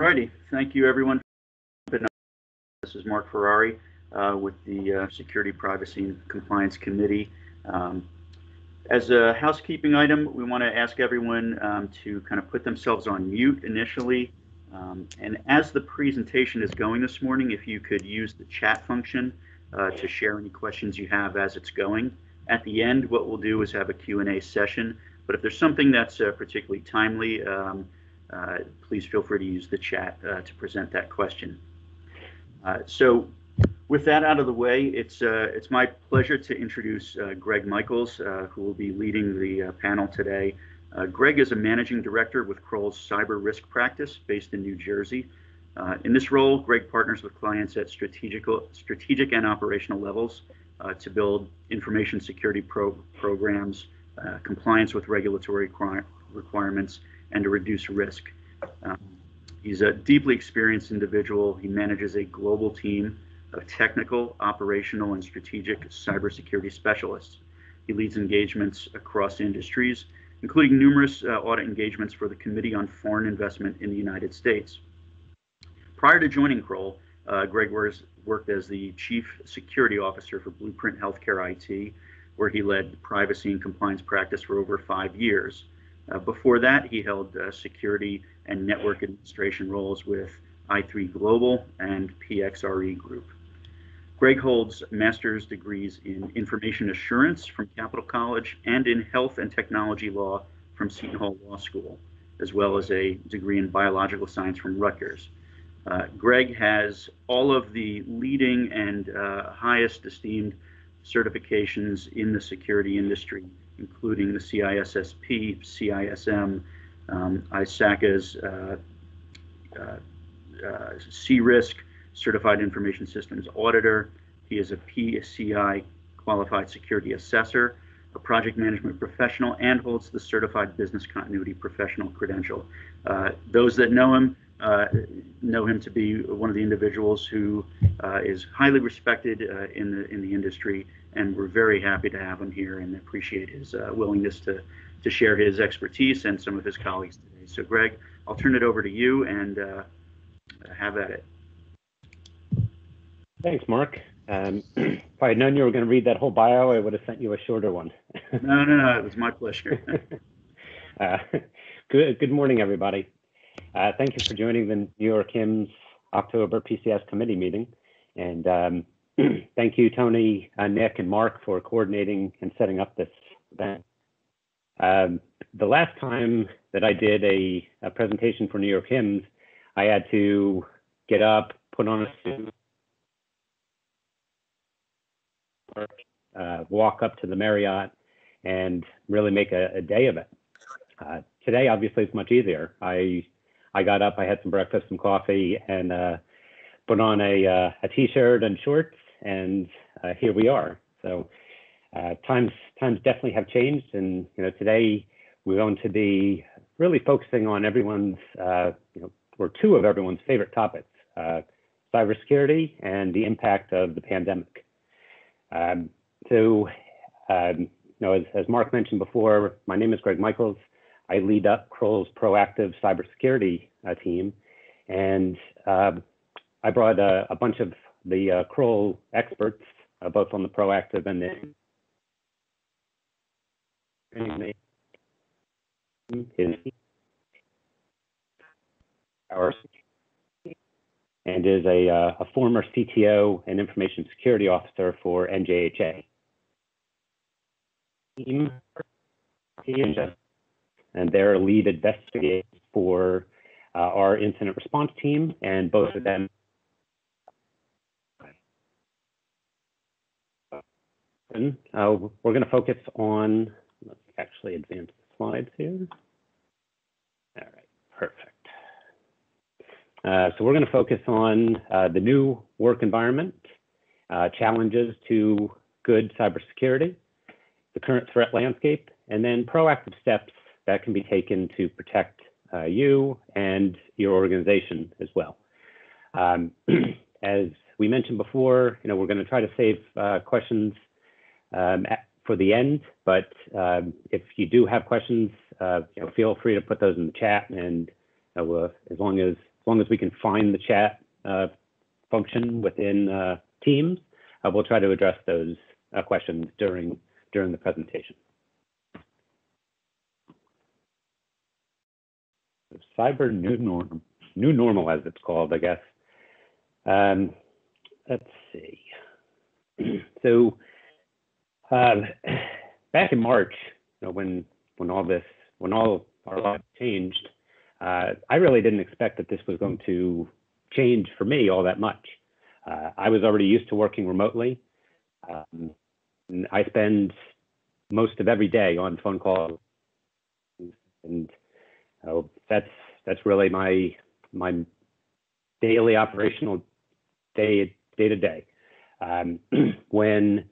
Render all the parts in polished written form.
Alrighty, thank you everyone. This is Mark Ferrari with the Security, Privacy, and Compliance Committee. Um, as a housekeeping item, we want to ask everyone to kind of put themselves on mute initially. And as the presentation is going this morning, if you could use the chat function to share any questions you have as it's going. At the end, what we'll do is have a Q&A session. But if there's something that's particularly timely, please feel free to use the chat to present that question. So with that out of the way, it's my pleasure to introduce Greg Michaels, who will be leading the panel today. Greg is a managing director with Kroll's cyber risk practice based in New Jersey. In this role, Greg partners with clients at strategic and operational levels to build information security programs, compliance with regulatory requirements, and to reduce risk. He's a deeply experienced individual. He manages a global team of technical, operational, and strategic cybersecurity specialists. He leads engagements across industries, including numerous audit engagements for the Committee on Foreign Investment in the United States. Prior to joining Kroll, Greg worked as the Chief Security Officer for Blueprint Healthcare IT, where he led privacy and compliance practice for over 5 years. Before that, he held security and network administration roles with i3 Global and PXRE Group. Greg holds master's degrees in information assurance from Capital College and in health and technology law from Seton Hall Law School, as well as a degree in biological science from Rutgers. Greg has all of the leading and highest esteemed certifications in the security industry, including the CISSP, CISM, ISACA's CRISC, Certified Information Systems Auditor. He is a PCI Qualified Security Assessor, a project management professional, and holds the Certified Business Continuity Professional credential. Those that know him to be one of the individuals who is highly respected in the industry, and we're very happy to have him here and appreciate his willingness to share his expertise and some of his colleagues today. So Greg, I'll turn it over to you and have at it. Thanks, Mark. If I had known you were going to read that whole bio, I would have sent you a shorter one. No, it was my pleasure. Good morning, everybody. Thank you for joining the New York HIMSS October PCS committee meeting. And thank you, Tony, Nick, and Mark for coordinating and setting up this event. The last time that I did a presentation for New York HIMSS, I had to get up, put on a suit, walk up to the Marriott, and really make a day of it. Today, obviously, it's much easier. I got up, I had some breakfast, some coffee, and put on a t-shirt and shorts, and here we are. So times definitely have changed, and today we're going to be really focusing on everyone's, or two of everyone's favorite topics: cybersecurity and the impact of the pandemic. As Mark mentioned before, my name is Greg Michaels. I lead up Kroll's proactive cybersecurity team, and I brought a bunch of the Kroll experts, both on the proactive and the and is a former CTO and information security officer for NJHA. And they're lead investigators for our incident response team, and both of them we're going to focus on, let's actually advance the slides here. All right, perfect. So we're going to focus on the new work environment, challenges to good cybersecurity, the current threat landscape, and then proactive steps that can be taken to protect you and your organization as well. As we mentioned before, we're going to try to save questions for the end, but if you do have questions, feel free to put those in the chat, and as long as long as we can find the chat function within Teams, we'll try to address those questions during the presentation. Cyber new normal, as it's called, I guess. Let's see. So back in March, when all our lives changed, I really didn't expect that this was going to change for me all that much. I was already used to working remotely. And I spend most of every day on phone calls, and that's really my daily operational day to day. When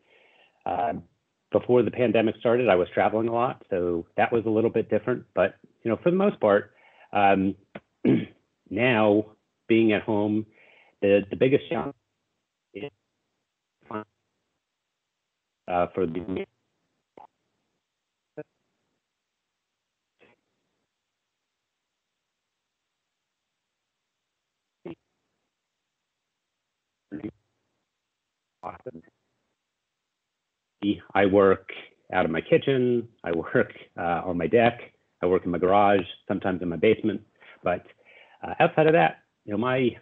before the pandemic started, I was traveling a lot, so that was a little bit different. But for the most part, now being at home, the biggest challenge is for the I work out of my kitchen, I work on my deck, I work in my garage, sometimes in my basement. But outside of that, my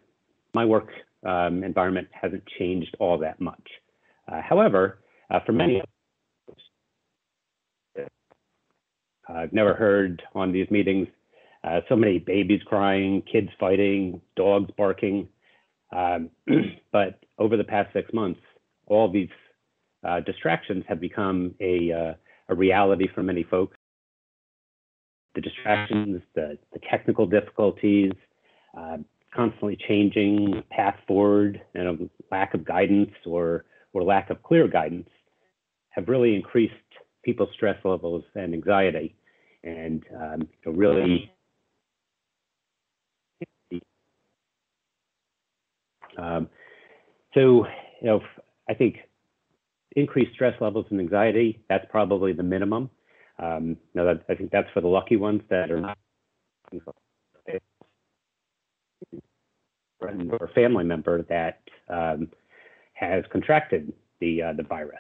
work environment hasn't changed all that much. However, for many, I've never heard on these meetings so many babies crying, kids fighting, dogs barking. But over the past 6 months, all these distractions have become a reality for many folks. The distractions, the technical difficulties, constantly changing path forward, and a lack of guidance or lack of clear guidance have really increased people's stress levels and anxiety, and really so I think increased stress levels and anxiety, that's probably the minimum. I think that's for the lucky ones that are not or a family member that has contracted the virus.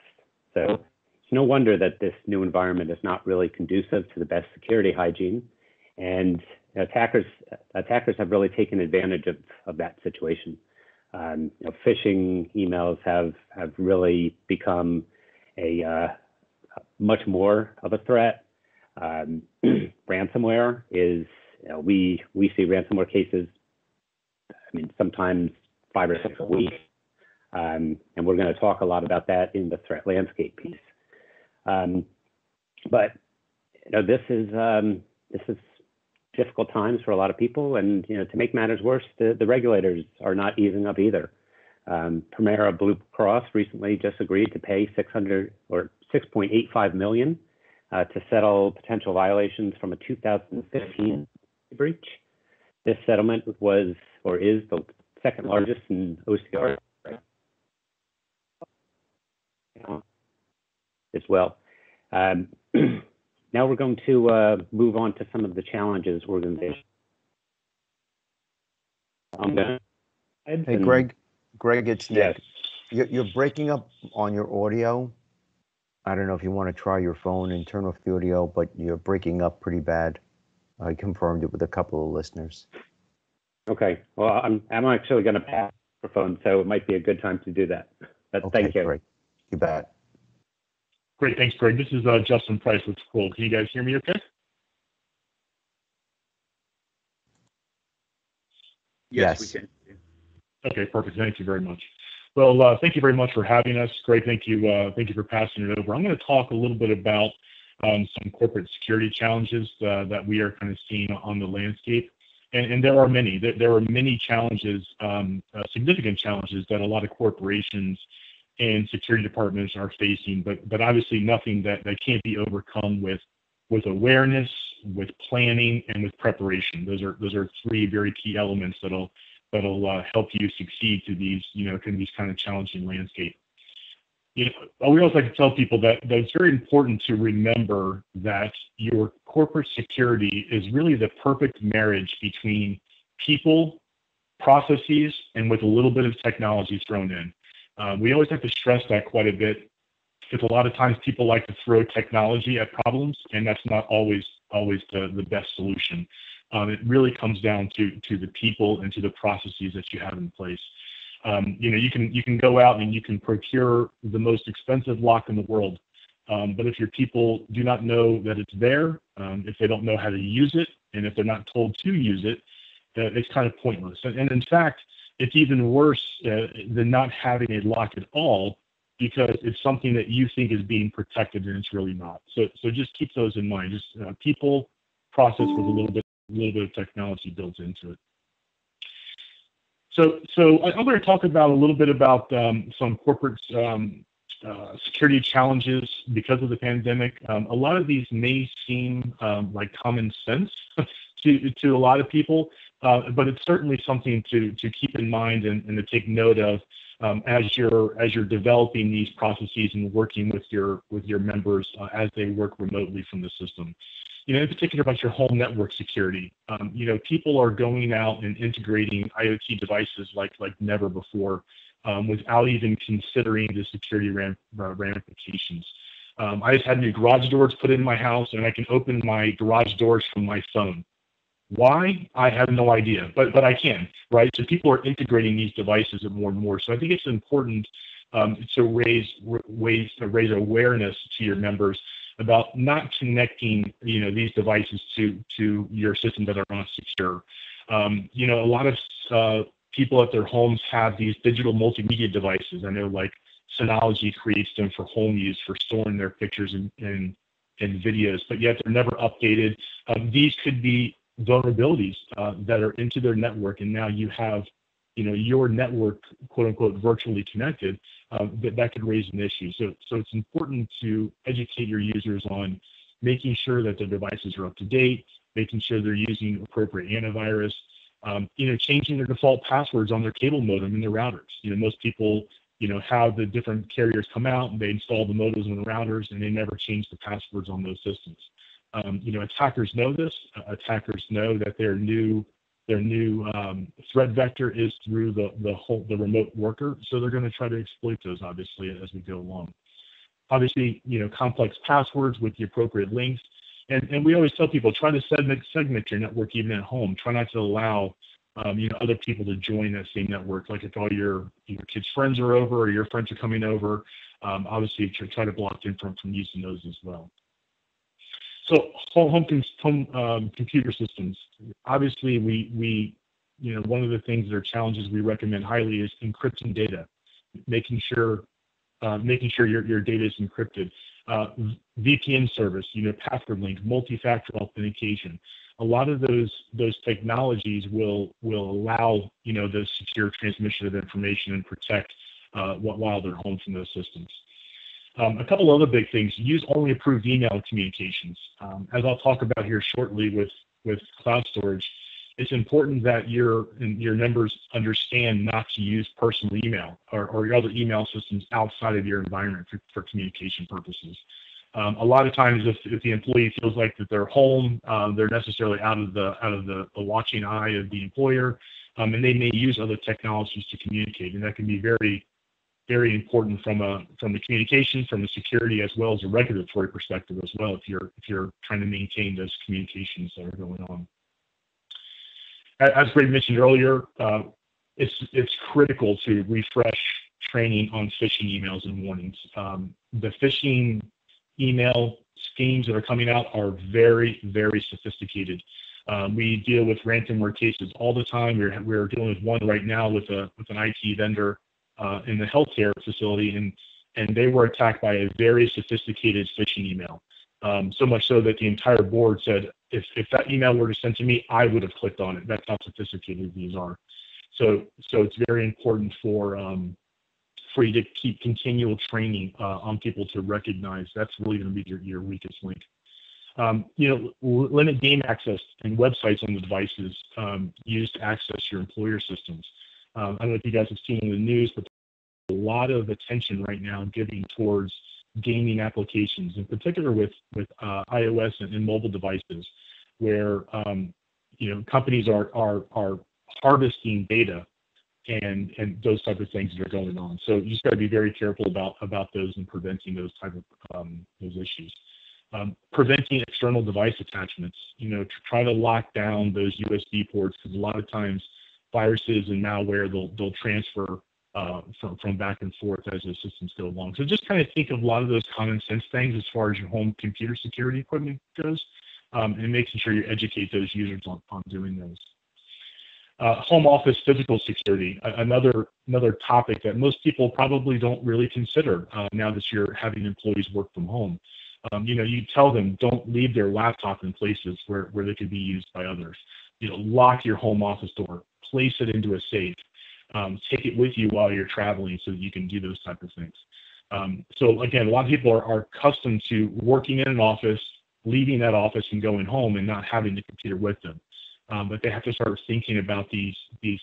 So it's no wonder that this new environment is not really conducive to the best security hygiene, and attackers have really taken advantage of that situation. Phishing emails have really become a much more of a threat. Ransomware is, we see ransomware cases, sometimes 5 or 6 a week. And we're going to talk a lot about that in the threat landscape piece. But this is difficult times for a lot of people, and to make matters worse, the regulators are not easing up either. Primera Blue Cross recently just agreed to pay $6.85 million to settle potential violations from a 2015 breach. This settlement was or is the second largest in OCR as well. Now we're going to move on to some of the challenges organizations. Hey, Greg, it's Nick. Yes. You're breaking up on your audio. I don't know if you want to try your phone and turn off the audio, but you're breaking up pretty bad. I confirmed it with a couple of listeners. Okay. Well, I'm actually going to pass the phone, so it might be a good time to do that. But okay, thank you. Great. You bet. Great. Thanks, Greg. This is Justin Price with Kroll. Can you guys hear me okay? Yes, we can. Okay, perfect. Thank you very much. Well, thank you very much for having us. Greg, thank you for passing it over. I'm going to talk a little bit about some corporate security challenges that we are kind of seeing on the landscape. And there are many. There are many challenges, significant challenges that a lot of corporations and security departments are facing, but obviously nothing that can't be overcome with awareness, with planning, and with preparation. Those are 3 very key elements that'll help you succeed to these kind of challenging landscape. We always like to tell people that it's very important to remember that your corporate security is really the perfect marriage between people processes and with a little bit of technology thrown in. We always have to stress that quite a bit, because a lot of times people like to throw technology at problems, and that's not always the best solution. It really comes down to the people and to the processes that you have in place. You can go out and you can procure the most expensive lock in the world, but if your people do not know that it's there, if they don't know how to use it, and if they're not told to use it, it's kind of pointless. And in fact, it's even worse than not having a lock at all, because it's something that you think is being protected and it's really not. So just keep those in mind. Just people, process with a little bit of technology built into it. So I'm going to talk about a little bit about some corporate security challenges because of the pandemic. A lot of these may seem like common sense to a lot of people, but it's certainly something to keep in mind and to take note of as you're developing these processes and working with your members as they work remotely from the system. In particular about your home network security. People are going out and integrating IoT devices like never before, without even considering the security ramifications. I just had new garage doors put in my house, and I can open my garage doors from my phone. Why? I have no idea, but I can, right? So people are integrating these devices more and more. So I think it's important to raise awareness to your members about not connecting, these devices to your system that are not secure. A lot of people at their homes have these digital multimedia devices. I know, like Synology creates them for home use, for storing their pictures and videos, but yet they're never updated. These could be vulnerabilities that are into their network, and now you have your network, quote unquote, virtually connected, that could raise an issue. So it's important to educate your users on making sure that their devices are up to date, making sure they're using appropriate antivirus, changing their default passwords on their cable modem and their routers. Most people, have the different carriers come out and they install the modems and the routers, and they never change the passwords on those systems. Attackers know this. Attackers know that their new threat vector is through the remote worker, so they're going to try to exploit those, obviously, as we go along. Obviously, complex passwords with the appropriate links, and we always tell people, try to segment your network even at home. Try not to allow other people to join that same network. Like if all your kids' friends are over or your friends are coming over, obviously try to block them from using those as well. So home computer systems. Obviously, we one of the things that are challenges we recommend highly is encrypting data, making sure your data is encrypted. VPN service, password link, multi-factor authentication. A lot of those technologies will allow the secure transmission of information and protect while they're home from those systems. A couple other big things: use only approved email communications. As I'll talk about here shortly with cloud storage, it's important that your members understand not to use personal email or other email systems outside of your environment for communication purposes. A lot of times, if the employee feels like that they're home, they're necessarily out of the watching eye of the employer, and they may use other technologies to communicate, and that can be very, very important from the communication, from the security, as well as a regulatory perspective as well. If you're trying to maintain those communications that are going on. As Greg mentioned earlier, it's critical to refresh training on phishing emails and warnings. The phishing email schemes that are coming out are very, very sophisticated. We deal with ransomware cases all the time. We're dealing with one right now with an IT vendor in the healthcare facility, and they were attacked by a very sophisticated phishing email. So much so that the entire board said, if that email were to send to me, I would have clicked on it. That's how sophisticated these are. So it's very important for you to keep continual training on people to recognize that's really going to be your weakest link. Limit game access and websites on the devices used to access your employer systems. I don't know if you guys have seen in the news, but there's a lot of attention right now giving towards gaming applications, in particular with iOS and mobile devices, where companies are harvesting data and those type of things that are going on. So you just got to be very careful about those and preventing those type of those issues. Preventing external device attachments. To try to lock down those USB ports, because a lot of times viruses and malware they'll transfer from back and forth as the systems go along. So just kind of think of a lot of those common sense things as far as your home computer security equipment goes, and making sure you educate those users on doing those. Home office physical security, another topic that most people probably don't really consider now that you're having employees work from home. You tell them don't leave their laptop in places where they could be used by others. Lock your home office door, place it into a safe, take it with you while you're traveling so that you can do those type of things. So again, a lot of people are accustomed to working in an office, leaving that office and going home and not having the computer with them. But they have to start thinking about these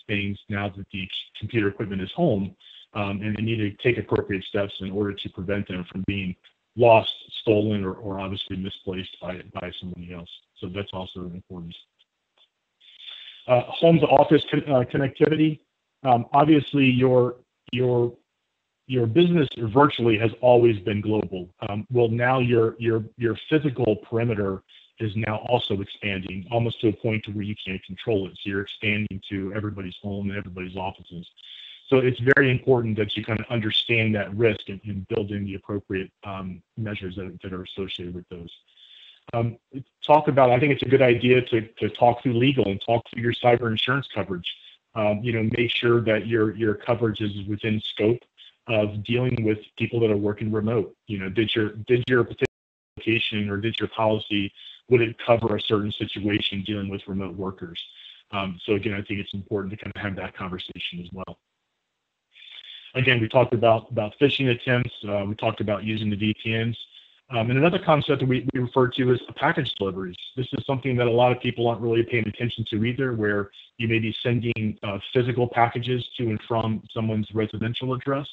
things now that the computer equipment is home, and they need to take appropriate steps in order to prevent them from being lost, stolen, or obviously misplaced by somebody else. So that's also important. Home to office connectivity. Obviously, your business virtually has always been global. Well, now your physical perimeter is now also expanding, almost to a point to where you can't control it. So you're expanding to everybody's home and everybody's offices. So it's very important that you kind of understand that risk and build in the appropriate measures that are associated with those. I think it's a good idea to talk through legal and talk through your cyber insurance coverage. Make sure that your coverage is within scope of dealing with people that are working remote. Did your application or did your policy, would it cover a certain situation dealing with remote workers? So again, I think it's important to kind of have that conversation as well. Again, we talked about phishing attempts. We talked about using the VPNs. And another concept that we refer to is package deliveries. This is something that a lot of people aren't really paying attention to either, where you may be sending physical packages to and from someone's residential address.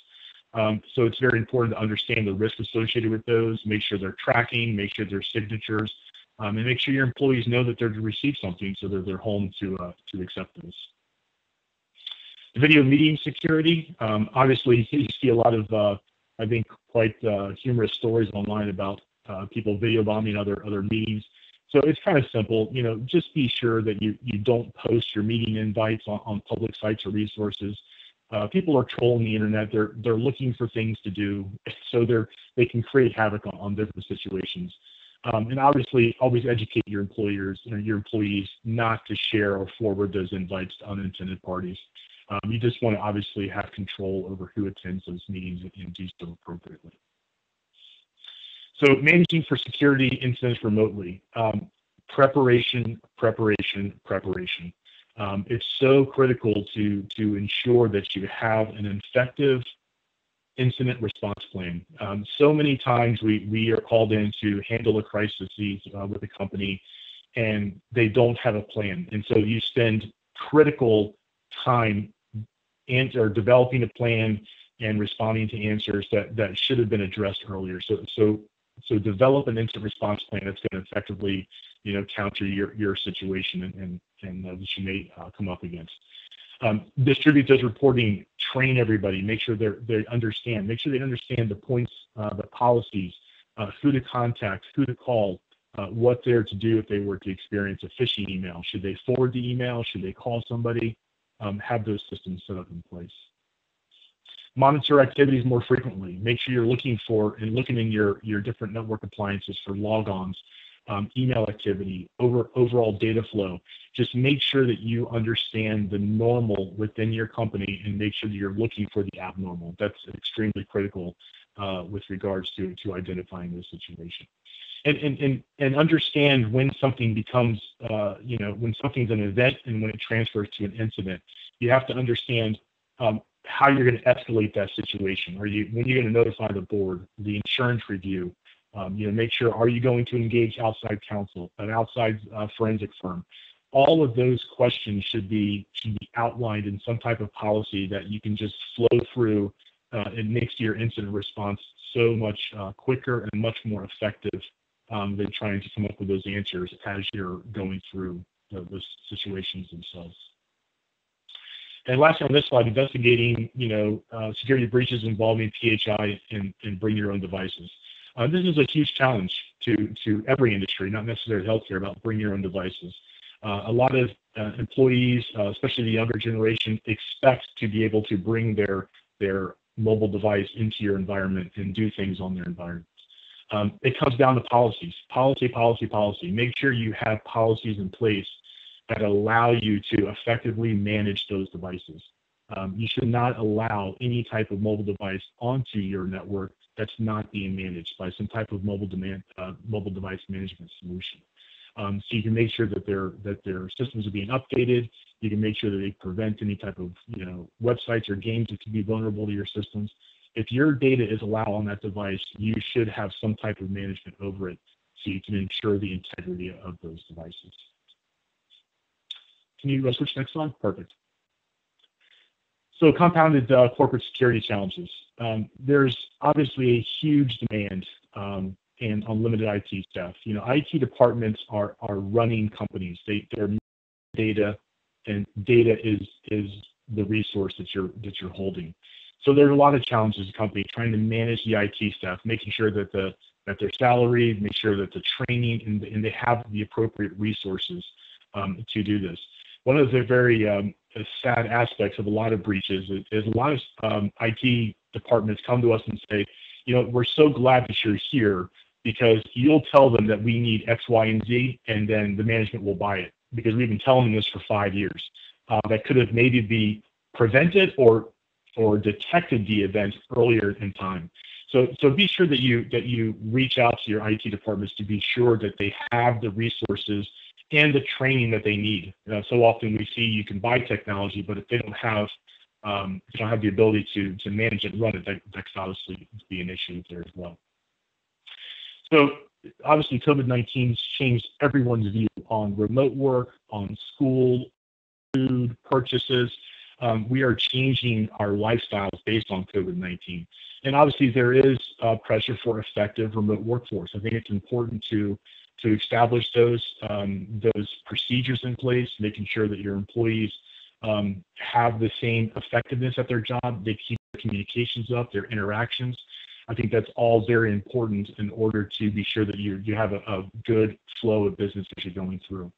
So it's very important to understand the risk associated with those, make sure they're tracking, make sure they're signatures, and make sure your employees know that they're to receive something so that they're home to accept those. Video meeting security. Obviously, you see a lot of, I think, quite humorous stories online about people video bombing other meetings. So it's kind of simple. Just be sure that you don't post your meeting invites on public sites or resources. People are trolling the internet. They're looking for things to do, so they can create havoc on different situations. And obviously, always educate your employees not to share or forward those invites to unintended parties. You just want to obviously have control over who attends those meetings and do so appropriately. So managing for security incidents remotely. Preparation. It's so critical to ensure that you have an effective incident response plan. So many times we are called in to handle a crisis with a company, and they don't have a plan. And so you spend critical time developing a plan and responding to answers that should have been addressed earlier. So develop an incident response plan that's going to effectively, counter your situation and that you may come up against. Distribute those reporting, train everybody, make sure they understand the points, the policies, who to contact, who to call, what they're to do if they were to experience a phishing email. Should they forward the email? Should they call somebody? Have those systems set up in place. Monitor activities more frequently. Make sure you're looking in your different network appliances for logons, email activity, overall data flow. Just make sure that you understand the normal within your company and make sure that you're looking for the abnormal. That's extremely critical with regards to identifying those situations. And understand when something becomes, when something's an event and when it transfers to an incident. You have to understand how you're going to escalate that situation. When you're going to notify the board, the insurance review, make sure, are you going to engage outside counsel, an outside forensic firm? All of those questions should be outlined in some type of policy that you can just flow through. It makes your incident response so much quicker and much more effective than trying to come up with those answers as you're going through those situations themselves. And lastly on this slide, investigating, security breaches involving PHI and bring your own devices. This is a huge challenge to every industry, not necessarily healthcare, about bring your own devices. A lot of employees, especially the younger generation, expect to be able to bring their mobile device into your environment and do things on their environments. It comes down to policies. Policy. Make sure you have policies in place that allow you to effectively manage those devices. You should not allow any type of mobile device onto your network that's not being managed by some type of mobile device management solution. So you can make sure that their systems are being updated. You can make sure that they prevent any type of websites or games that could be vulnerable to your systems. If your data is allowed on that device, you should have some type of management over it so you can ensure the integrity of those devices. Can you switch next slide? Perfect. So compounded corporate security challenges. There's obviously a huge demand and unlimited IT staff. IT departments are running companies. They're data, and data is the resource that you're holding. So there's a lot of challenges as a company trying to manage the IT staff, making sure that they're salaried, make sure that the training and they have the appropriate resources to do this. One of the very sad aspects of a lot of breaches is a lot of IT departments come to us and say, we're so glad that you're here because you'll tell them that we need X, Y, and Z, and then the management will buy it because we've been telling them this for 5 years. That could have maybe be prevented or detected the event earlier in time. So be sure that you reach out to your IT departments to be sure that they have the resources and the training that they need. So often we see you can buy technology, but if they don't have the ability to manage it and run it, that could obviously be an issue there as well. So obviously COVID-19 has changed everyone's view on remote work, on school, food, purchases. We are changing our lifestyles based on COVID-19. And obviously there is pressure for effective remote workforce. I think it's important to establish those procedures in place, making sure that your employees have the same effectiveness at their job, they keep their communications up, their interactions. I think that's all very important in order to be sure that you have a good flow of business as you're going through.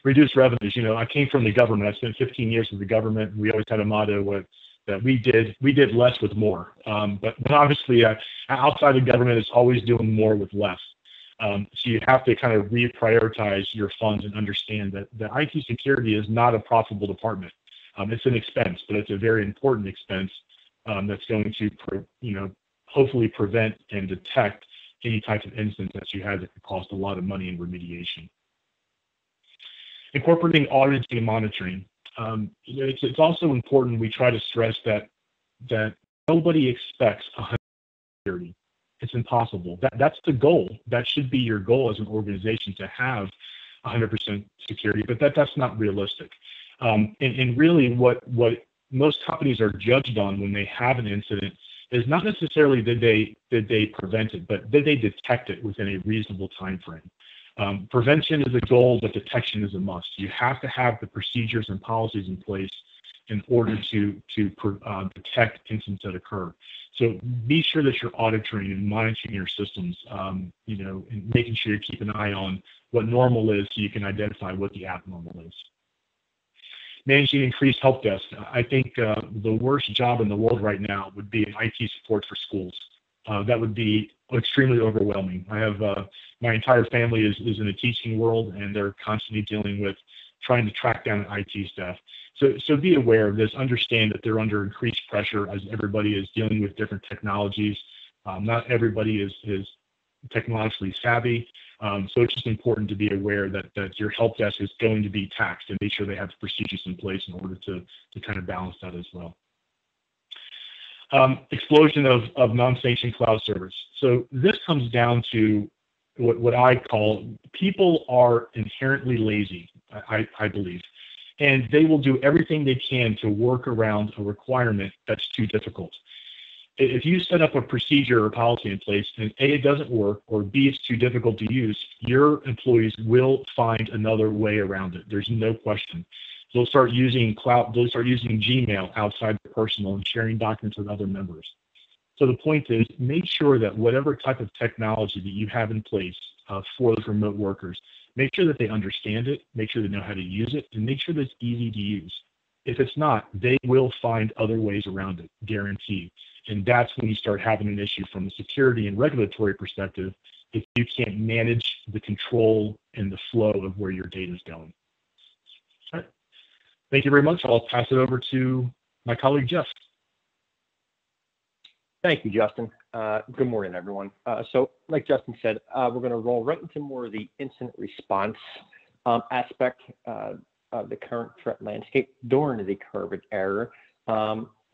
Reduce revenues. I came from the government. I spent 15 years with the government. We always had a motto that we did less with more. But obviously, outside of government, it's always doing more with less. So you have to kind of reprioritize your funds and understand that the IT security is not a profitable department. It's an expense, but it's a very important expense that's going to, hopefully prevent and detect any type of instance that you had that could cost a lot of money in remediation. Incorporating auditing and monitoring. It's also important we try to stress that nobody expects 100% security. It's impossible. That's the goal. That should be your goal as an organization, to have 100% security, but that's not realistic. And really what most companies are judged on when they have an incident is not necessarily did they prevent it, but did they detect it within a reasonable time frame. Prevention is a goal, but detection is a must. You have to have the procedures and policies in place in order to detect incidents that occur. So be sure that you're auditing and monitoring your systems, and making sure you keep an eye on what normal is so you can identify what the abnormal is. Managing increased help desk. I think the worst job in the world right now would be an IT support for schools. That would be extremely overwhelming. I have my entire family is in the teaching world, and they're constantly dealing with trying to track down IT staff. So be aware of this. Understand that they're under increased pressure as everybody is dealing with different technologies. Not everybody is technologically savvy. So it's just important to be aware that your help desk is going to be taxed, and make sure they have procedures in place in order to kind of balance that as well. Explosion of non-sanctioned cloud servers. So this comes down to what I call people are inherently lazy, I believe. And they will do everything they can to work around a requirement that's too difficult. if you set up a procedure or policy in place and A, it doesn't work, or B, it's too difficult to use, your employees will find another way around it. There's no question. They'll start using cloud, they'll start using Gmail outside the personal and sharing documents with other members. So the point is, make sure that whatever type of technology that you have in place for those remote workers, make sure that they understand it, make sure they know how to use it, and make sure that it's easy to use. If it's not, they will find other ways around it, guaranteed. And that's when you start having an issue from a security and regulatory perspective if you can't manage the control and the flow of where your data is going. All right. Thank you very much. I'll pass it over to my colleague, Jeff. Thank you, Justin. Good morning, everyone. So like Justin said, we're going to roll right into more of the incident response aspect of the current threat landscape during the COVID era.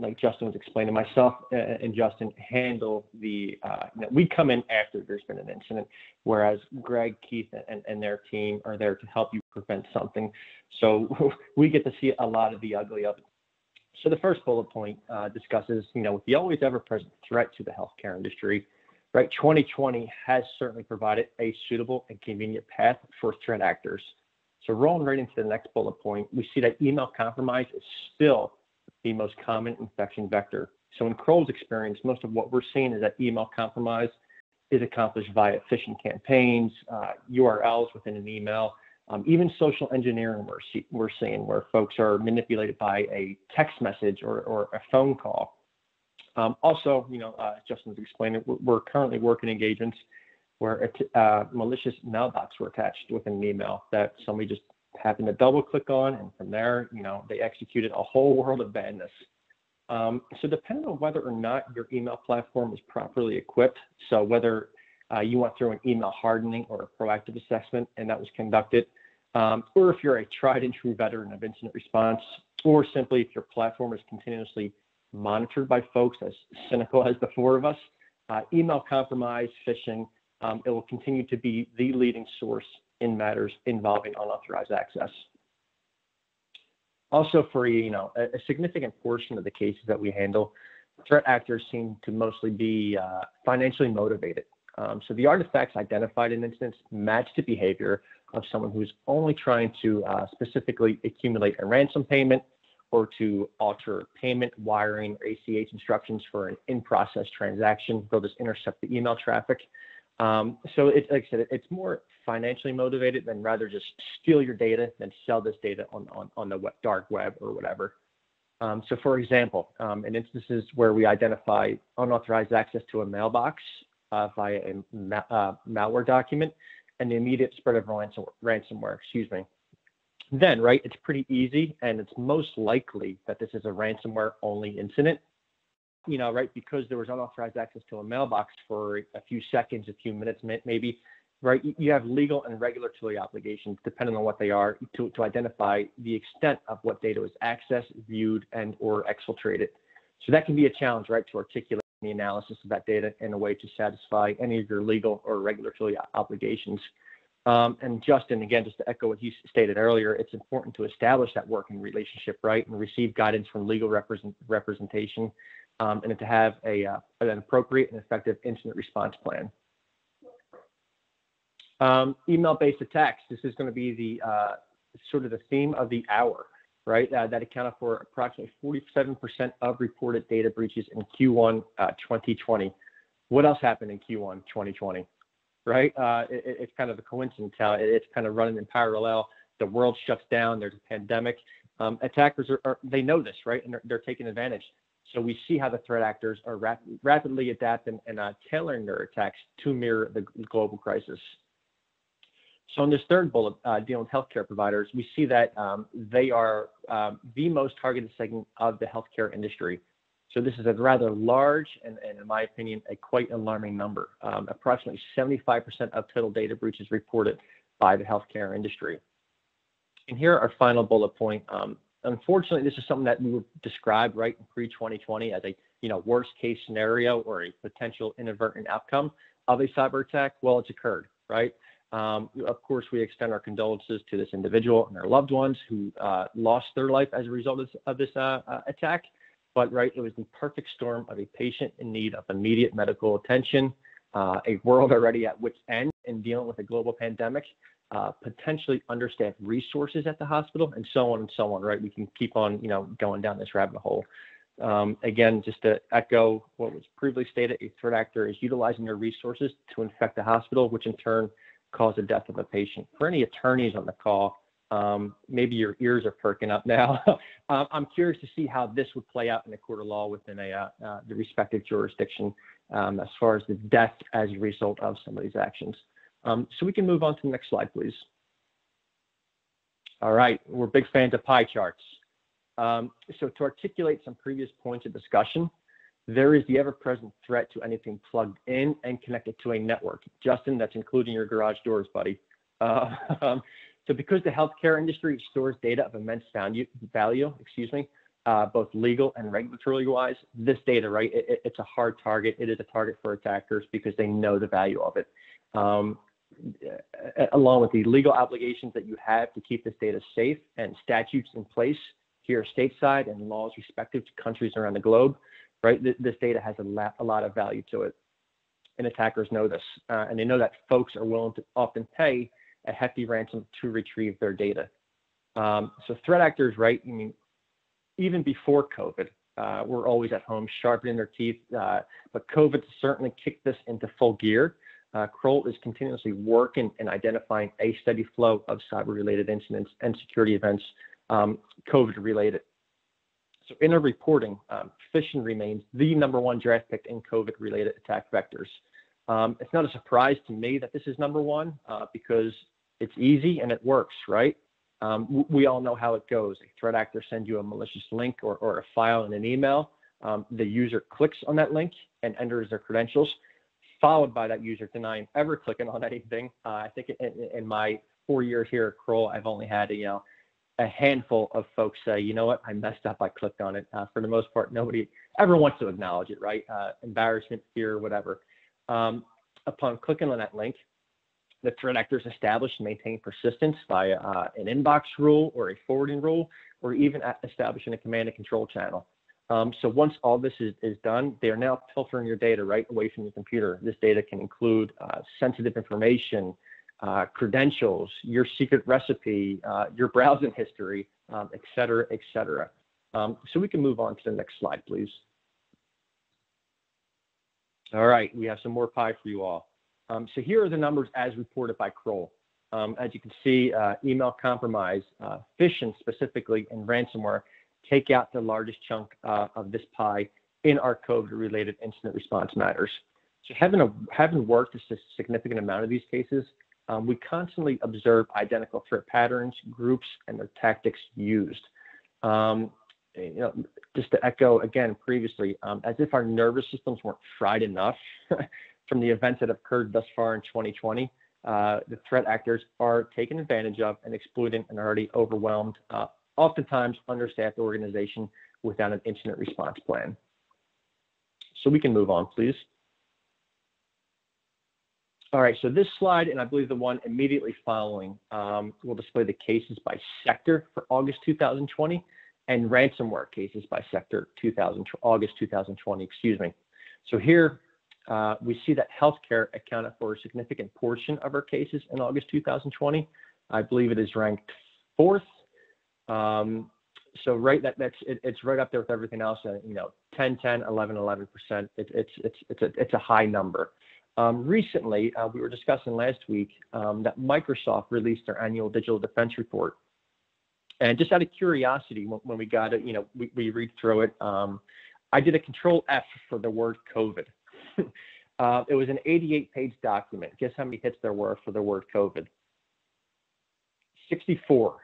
Like Justin was explaining, myself and Justin handle the, we come in after there's been an incident, whereas Greg, Keith, and their team are there to help you prevent something. So we get to see a lot of the ugly of it. So the first bullet point discusses, with the always ever-present threat to the healthcare industry, right? 2020 has certainly provided a suitable and convenient path for threat actors. So rolling right into the next bullet point, we see that email compromise is still the most common infection vector. So in Kroll's experience, most of what we're seeing is that email compromise is accomplished via phishing campaigns, URLs within an email, even social engineering we're seeing where folks are manipulated by a text message or a phone call. Also, as Justin was explaining, we're currently working engagements where malicious mailbox were attached with an email that somebody just happened to double click on, and from there, they executed a whole world of badness. So depending on whether or not your email platform is properly equipped, so whether you went through an email hardening or a proactive assessment and that was conducted, or if you're a tried and true veteran of incident response, or simply if your platform is continuously monitored by folks as cynical as the four of us, email compromise, phishing, it will continue to be the leading source in matters involving unauthorized access. Also, for a significant portion of the cases that we handle, threat actors seem to mostly be financially motivated. So the artifacts identified in incidents match the behavior of someone who's only trying to specifically accumulate a ransom payment or to alter payment, wiring, or ACH instructions for an in-process transaction. They'll just intercept the email traffic. So it's, like I said, it's more financially motivated than rather just steal your data than sell this data on the dark web or whatever. So for example, in instances where we identify unauthorized access to a mailbox via a malware document and the immediate spread of ransomware, then, right, it's pretty easy and it's most likely that this is a ransomware only incident. Right, because there was unauthorized access to a mailbox for a few seconds, a few minutes, maybe, right, you have legal and regulatory obligations, depending on what they are, to identify the extent of what data was accessed, viewed, and or exfiltrated. So that can be a challenge, right, to articulate the analysis of that data in a way to satisfy any of your legal or regulatory obligations. And Justin, again, just to echo what he stated earlier, it's important to establish that working relationship, right, and receive guidance from legal representation. And to have an appropriate and effective incident response plan. Email-based attacks. This is going to be the sort of the theme of the hour, right? That accounted for approximately 47% of reported data breaches in Q1 2020. What else happened in Q1 2020, right? It's kind of a coincidence how it's kind of running in parallel. The world shuts down. There's a pandemic. Attackers they know this, right? And they're taking advantage. So we see how the threat actors are rapidly adapting and tailoring their attacks to mirror the global crisis. So in this third bullet, dealing with healthcare providers, we see that they are the most targeted segment of the healthcare industry. So this is a rather large and in my opinion, a quite alarming number. Approximately 75% of total data breaches reported by the healthcare industry. And here our final bullet point. Unfortunately, this is something that we would describe right in pre-2020 as a worst case scenario or a potential inadvertent outcome of a cyber attack. Well, it's occurred, right? Of course, we extend our condolences to this individual and their loved ones who lost their life as a result of this attack. but right, it was the perfect storm of a patient in need of immediate medical attention, a world already at wit's end in dealing with a global pandemic, potentially understaffed resources at the hospital, and so on and so on, right? We can keep on, going down this rabbit hole. Again, just to echo what was previously stated, a threat actor is utilizing their resources to infect the hospital, which in turn cause the death of a patient. For any attorneys on the call, maybe your ears are perking up now. I'm curious to see how this would play out in a court of law within the respective jurisdiction as far as the death as a result of some of these actions. So we can move on to the next slide, please. All right, we're big fans of pie charts. So to articulate some previous points of discussion, there is the ever-present threat to anything plugged in and connected to a network. Justin, that's including your garage doors, buddy. So because the healthcare industry stores data of immense value, both legal and regulatory wise, this data, right, it's a hard target. It is a target for attackers because they know the value of it. Along with the legal obligations that you have to keep this data safe and statutes in place here stateside and laws respective to countries around the globe, right? This data has a lot of value to it. And attackers know this. And they know that folks are willing to often pay a hefty ransom to retrieve their data. So threat actors, right? I mean, even before COVID, we're always at home sharpening their teeth, but COVID certainly kicked this into full gear. Kroll is continuously working and identifying a steady flow of cyber-related incidents and security events, COVID-related. So in our reporting, phishing remains the #1 draft pick in COVID-related attack vectors. It's not a surprise to me that this is #1 because it's easy and it works, right? We all know how it goes. A threat actor sends you a malicious link or a file in an email. The user clicks on that link and enters their credentials, followed by that user denying ever clicking on anything. I think in my 4 years here at Kroll, I've only had a handful of folks say, you know what, I messed up, I clicked on it. For the most part, nobody ever wants to acknowledge it, right? Embarrassment, fear, whatever. Upon clicking on that link, the threat actors establish and maintain persistence via an inbox rule or a forwarding rule, or even establishing a command and control channel. So once all this is done, they are now filtering your data right away from your computer. This data can include sensitive information, credentials, your secret recipe, your browsing history, et cetera, et cetera. So we can move on to the next slide, please. All right, we have some more pie for you all. So here are the numbers as reported by Kroll. As you can see, email compromise, phishing specifically, and ransomware take out the largest chunk of this pie in our COVID-related incident response matters. So having worked a significant amount of these cases, we constantly observe identical threat patterns, groups, and their tactics used. Just to echo again previously, as if our nervous systems weren't fried enough from the events that have occurred thus far in 2020, the threat actors are taking advantage of and exploiting an already overwhelmed, oftentimes understaffed organization without an incident response plan. So we can move on, please. All right, so this slide, and I believe the one immediately following, will display the cases by sector for August 2020 and ransomware cases by sector August 2020, excuse me. So here we see that healthcare accounted for a significant portion of our cases in August 2020. I believe it is ranked 4th. So right, it's right up there with everything else. 10, 11, 11%. It's a high number. Recently, we were discussing last week that Microsoft released their annual digital defense report. And just out of curiosity, when we got it, we read through it. I did a Control F for the word COVID. It was an 88-page document. Guess how many hits there were for the word COVID? 64.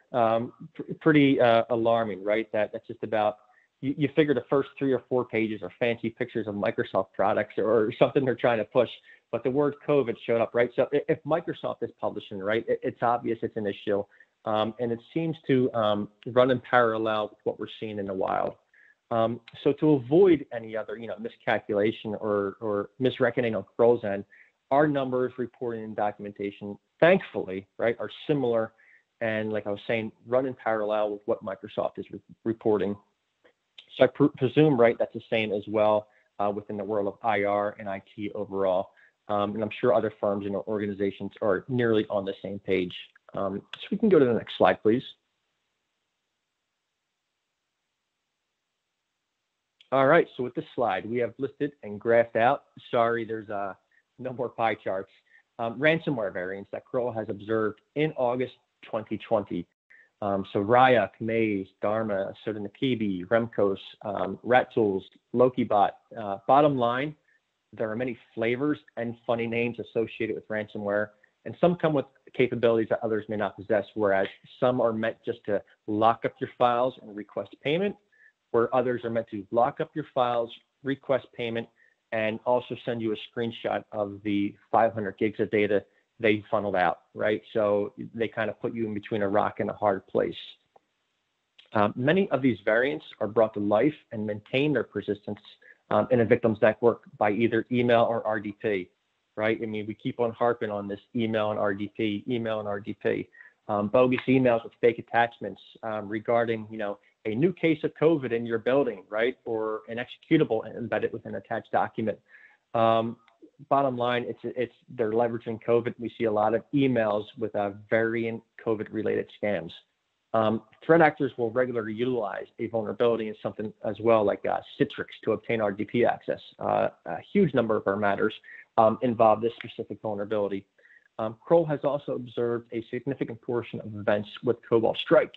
Pretty alarming, right? That's just about, you figure the first 3 or 4 pages are fancy pictures of Microsoft products or something they're trying to push, but the word COVID showed up, right? So if Microsoft is publishing, right, it's obvious it's an issue, and it seems to run in parallel with what we're seeing in the wild. So to avoid any other, miscalculation or misreckoning on Kroll's end, our numbers, reporting, and documentation, thankfully, right, are similar, and like I was saying, run in parallel with what Microsoft is reporting. So I presume, right, that's the same as well within the world of IR and IT overall. And I'm sure other firms and organizations are nearly on the same page. So we can go to the next slide, please. All right, so with this slide, we have listed and graphed out, sorry, there's no more pie charts, ransomware variants that Kroll has observed in August 2020. So Raya, Kamaze, Dharma, Sodanakibi, Remkos, RatTools, LokiBot. Bottom line, there are many flavors and funny names associated with ransomware, and some come with capabilities that others may not possess, whereas some are meant just to lock up your files and request payment, where others are meant to lock up your files, request payment, and also send you a screenshot of the 500 gigs of data they funneled out, right? So they kind of put you in between a rock and a hard place. Many of these variants are brought to life and maintain their persistence in a victim's network by either email or RDP, right? I mean, we keep on harping on this email and RDP, bogus emails with fake attachments regarding, a new case of COVID in your building, right? Or an executable embedded with an attached document. Bottom line, they're leveraging COVID. We see a lot of emails with variant COVID-related scams. Threat actors will regularly utilize a vulnerability in something as well, like Citrix, to obtain RDP access. A huge number of our matters involve this specific vulnerability. Kroll has also observed a significant portion of events with Cobalt Strike.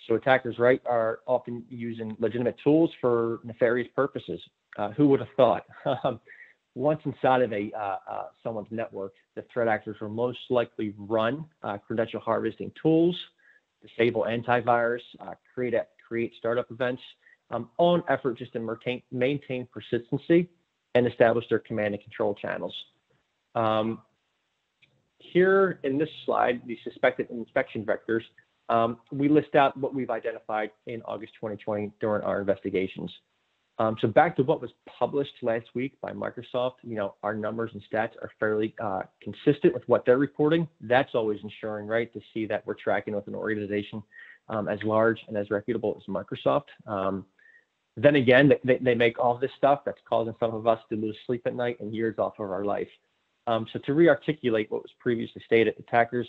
So attackers, right, are often using legitimate tools for nefarious purposes. Who would have thought? Once inside of someone's network, the threat actors will most likely run credential harvesting tools, disable antivirus, create startup events, all in effort just to maintain persistency and establish their command and control channels. Here in this slide, the suspected inspection vectors, we list out what we've identified in August 2020 during our investigations. So back to what was published last week by Microsoft, our numbers and stats are fairly consistent with what they're reporting. That's always ensuring, right, to see that we're tracking with an organization as large and as reputable as Microsoft. Then again, they make all this stuff that's causing some of us to lose sleep at night and years off of our life. So to re-articulate what was previously stated, attackers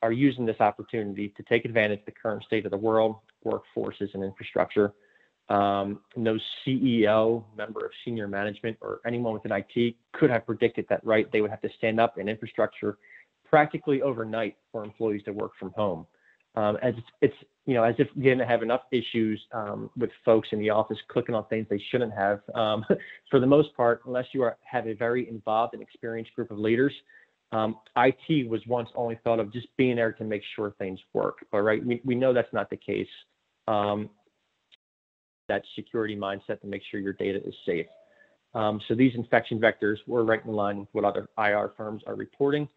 are using this opportunity to take advantage of the current state of the world, workforces, and infrastructure. No CEO, member of senior management, or anyone within IT could have predicted that, right? They would have to stand up an infrastructure practically overnight for employees to work from home. As if you didn't have enough issues with folks in the office clicking on things they shouldn't have. For the most part, unless you have a very involved and experienced group of leaders, IT was once only thought of just being there to make sure things work. But right, we know that's not the case. That security mindset to make sure your data is safe. So these infection vectors were right in line with what other IR firms are reporting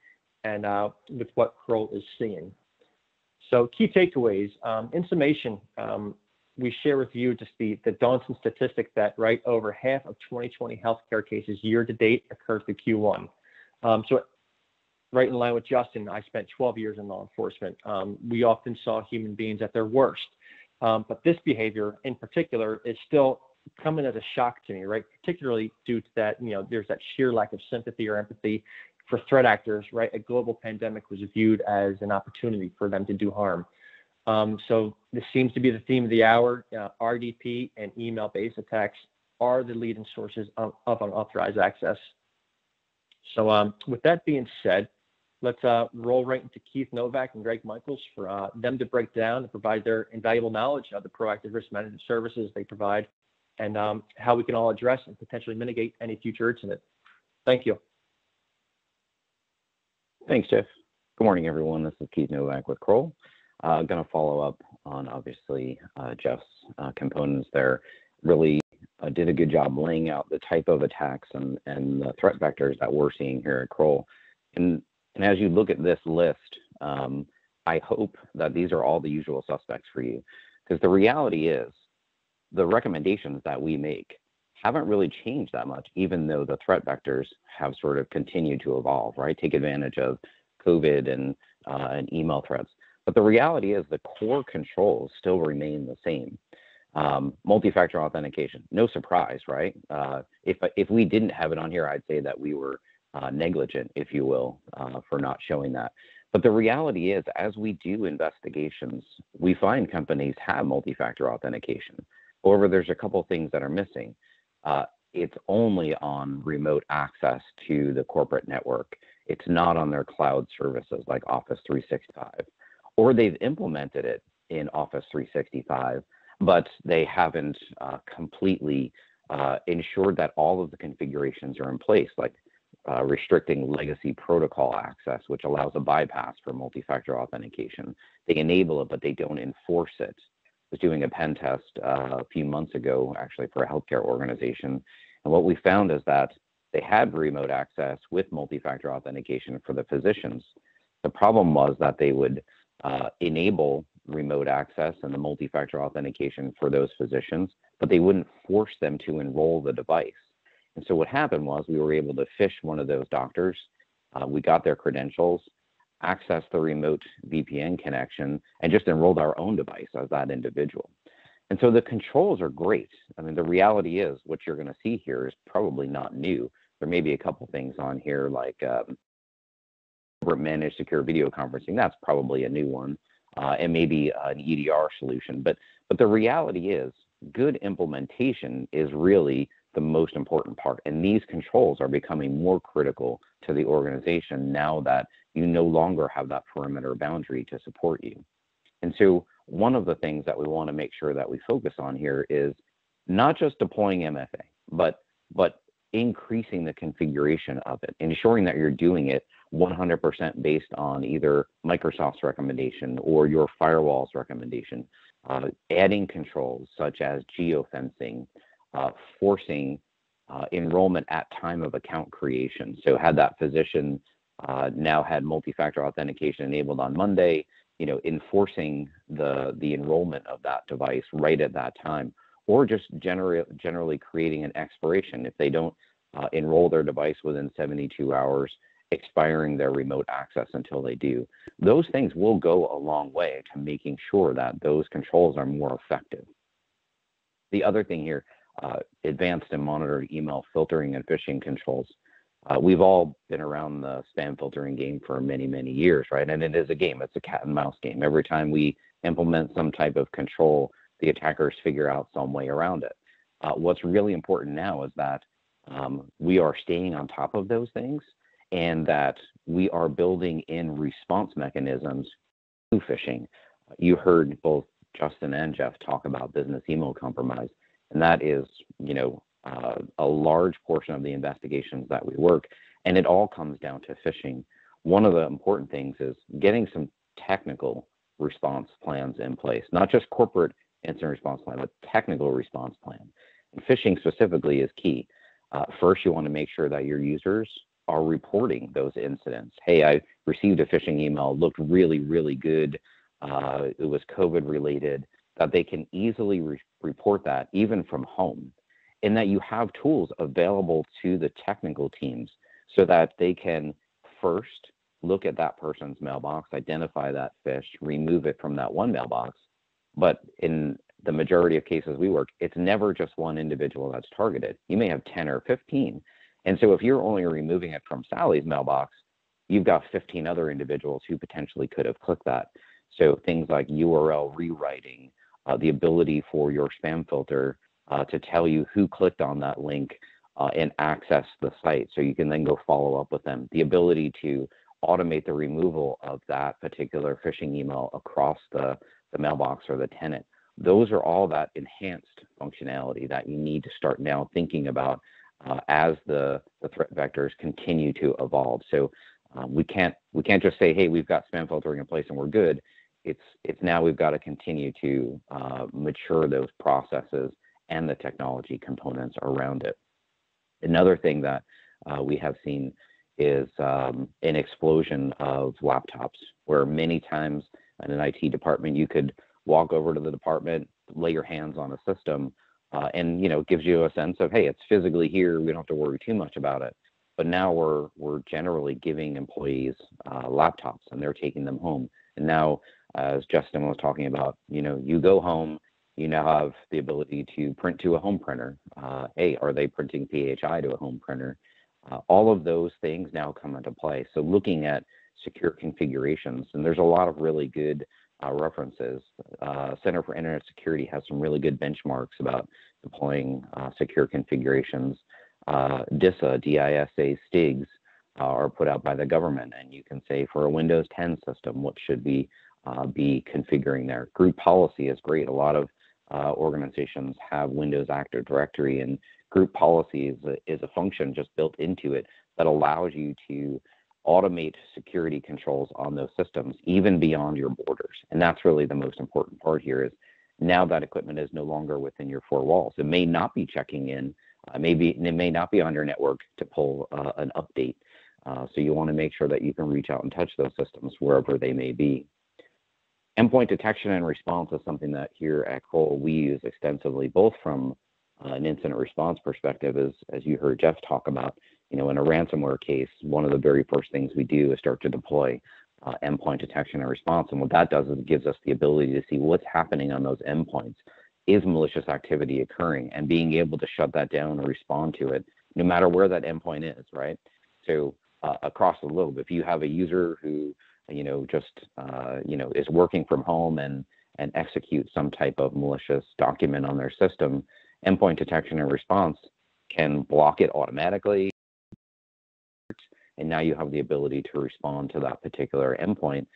and with what Kroll is seeing. So key takeaways. In summation, we share with you just the daunting statistic that right over half of 2020 healthcare cases year to date occurred through Q1. So right in line with Justin, I spent 12 years in law enforcement. We often saw human beings at their worst. But this behavior in particular is still coming as a shock to me, right? Particularly due to that, there's that sheer lack of sympathy or empathy for threat actors, right? A global pandemic was viewed as an opportunity for them to do harm. So this seems to be the theme of the hour. RDP and email-based attacks are the leading sources of unauthorized access. So with that being said, let's roll right into Keith Novak and Greg Michaels for them to break down and provide their invaluable knowledge of the proactive risk management services they provide and how we can all address and potentially mitigate any future incident. Thank you. Thanks, Jeff. Good morning, everyone. This is Keith Novak with Kroll. Going to follow up on, obviously, Jeff's components there. Really did a good job laying out the type of attacks and the threat vectors that we're seeing here at Kroll. And as you look at this list, I hope that these are all the usual suspects for you, because the reality is the recommendations that we make haven't really changed that much, even though the threat vectors have sort of continued to evolve, right? Take advantage of COVID and email threats. But the reality is the core controls still remain the same. Multi-factor authentication, no surprise, right? If we didn't have it on here, I'd say that we were negligent, if you will, for not showing that. But the reality is, as we do investigations, we find companies have multi-factor authentication. However, there's a couple things that are missing. It's only on remote access to the corporate network. It's not on their cloud services like Office 365, or they've implemented it in Office 365, but they haven't completely ensured that all of the configurations are in place, like restricting legacy protocol access, which allows a bypass for multi-factor authentication. They enable it, but they don't enforce it. I was doing a pen test a few months ago, actually, for a healthcare organization. And what we found is that they had remote access with multi-factor authentication for the physicians. The problem was that they would enable remote access and the multi-factor authentication for those physicians, but they wouldn't force them to enroll the device. And so what happened was we were able to phish one of those doctors. We got their credentials, accessed the remote VPN connection, and just enrolled our own device as that individual. And so the controls are great. I mean, the reality is what you're going to see here is probably not new. There may be a couple things on here like managed secure video conferencing. That's probably a new one, and maybe an EDR solution. But the reality is good implementation is really the most important part. And these controls are becoming more critical to the organization now that you no longer have that perimeter boundary to support you. And so one of the things that we want to make sure that we focus on here is not just deploying MFA, but increasing the configuration of it, ensuring that you're doing it 100% based on either Microsoft's recommendation or your firewall's recommendation, adding controls such as geofencing, forcing enrollment at time of account creation. So had that physician now had multi-factor authentication enabled on Monday, enforcing the enrollment of that device right at that time, or just generally creating an expiration if they don't enroll their device within 72 hours, expiring their remote access until they do. Those things will go a long way to making sure that those controls are more effective. The other thing here, advanced and monitored email filtering and phishing controls. We've all been around the spam filtering game for many, many years, right? And it is a game. It's a cat and mouse game. Every time we implement some type of control, the attackers figure out some way around it. What's really important now is that we are staying on top of those things and that we are building in response mechanisms to phishing. You heard both Justin and Jeff talk about business email compromise, and that is, a large portion of the investigations that we work, and it all comes down to phishing. One of the important things is getting some technical response plans in place, not just corporate incident response plan, but technical response plan. And phishing specifically is key. First, you want to make sure that your users are reporting those incidents. Hey, I received a phishing email, looked really, really good. It was COVID related, that they can easily report that even from home, and that you have tools available to the technical teams so that they can first look at that person's mailbox, identify that phish, remove it from that one mailbox. But in the majority of cases we work, it's never just one individual that's targeted. You may have 10 or 15. And so if you're only removing it from Sally's mailbox, you've got 15 other individuals who potentially could have clicked that. So things like URL rewriting, the ability for your spam filter to tell you who clicked on that link and access the site so you can then go follow up with them. The ability to automate the removal of that particular phishing email across the mailbox or the tenant. Those are all that enhanced functionality that you need to start now thinking about as the threat vectors continue to evolve. So we can't just say, hey, we've got spam filtering in place and we're good. It's now we've got to continue to mature those processes and the technology components around it. Another thing that we have seen is an explosion of laptops, where many times in an IT department you could walk over to the department, lay your hands on a system, and it gives you a sense of, hey, it's physically here. We don't have to worry too much about it. But now we're generally giving employees laptops, and they're taking them home. And now, as Justin was talking about, you go home, You now have the ability to print to a home printer. Hey, are they printing PHI to a home printer? All of those things now come into play. So looking at secure configurations, and there's a lot of really good references. Center for Internet Security has some really good benchmarks about deploying secure configurations. DISA, DISA STIGs are put out by the government, and you can say for a Windows 10 system, what should we be configuring there? Group policy is great. A lot of organizations have Windows Active Directory, and group policy is a function just built into it that allows you to automate security controls on those systems, even beyond your borders. And that's really the most important part here is now that equipment is no longer within your four walls. It may not be checking in, it may not be on your network to pull an update. So you want to make sure that you can reach out and touch those systems wherever they may be. Endpoint detection and response is something that here at Kroll we use extensively, both from an incident response perspective, as you heard Jeff talk about. In a ransomware case, one of the very first things we do is start to deploy endpoint detection and response. And what that does is it gives us the ability to see what's happening on those endpoints. Is malicious activity occurring? And being able to shut that down and respond to it, no matter where that endpoint is, right? So across the globe, if you have a user who, is working from home and execute some type of malicious document on their system, endpoint detection and response can block it automatically. And now you have the ability to respond to that particular endpoint.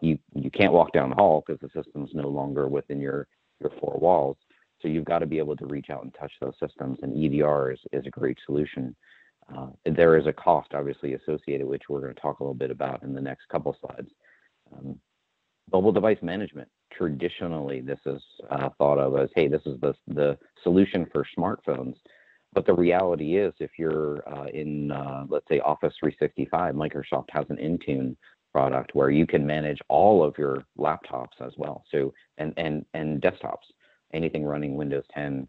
You can't walk down the hall because the system's no longer within your four walls. So you've got to be able to reach out and touch those systems, and EDR is a great solution. There is a cost, obviously, associated, which we're going to talk a little bit about in the next couple slides. Mobile device management. Traditionally, this is thought of as, hey, this is the solution for smartphones. But the reality is, if you're in, let's say, Office 365, Microsoft has an Intune product where you can manage all of your laptops as well. So and desktops, anything running Windows 10,